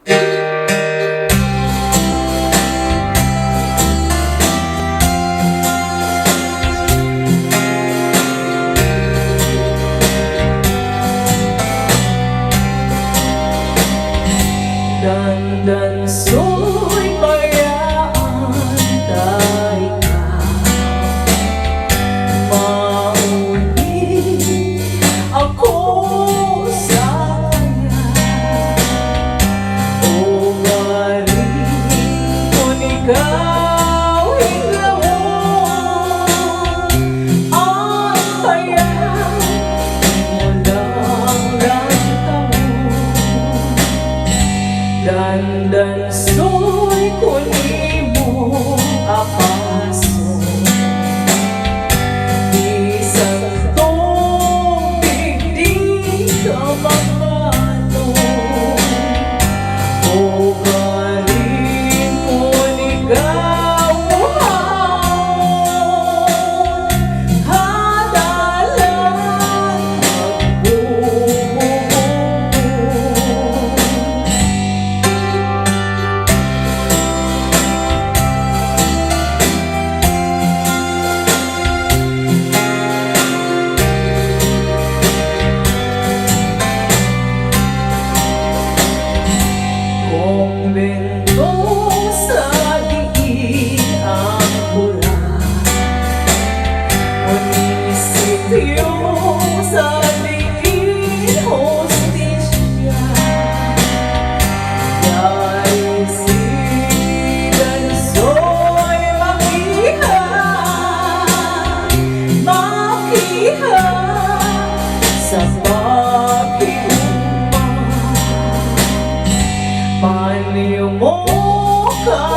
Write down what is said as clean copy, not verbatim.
Dandan so'y bayaan tayo ka mauni ako sa kanya o maring kung ikaw hingawon ang kaya walang rantawon. Dandan so'y kunin mo apaso isang tubig di ka magmano o galing kung ikaw hawon hadalan magbubuo. Kumbento sa diin ang pula, munisipyo sa diin hostisya, daisigan so'y makiha sa pakiuman. Paano mo ka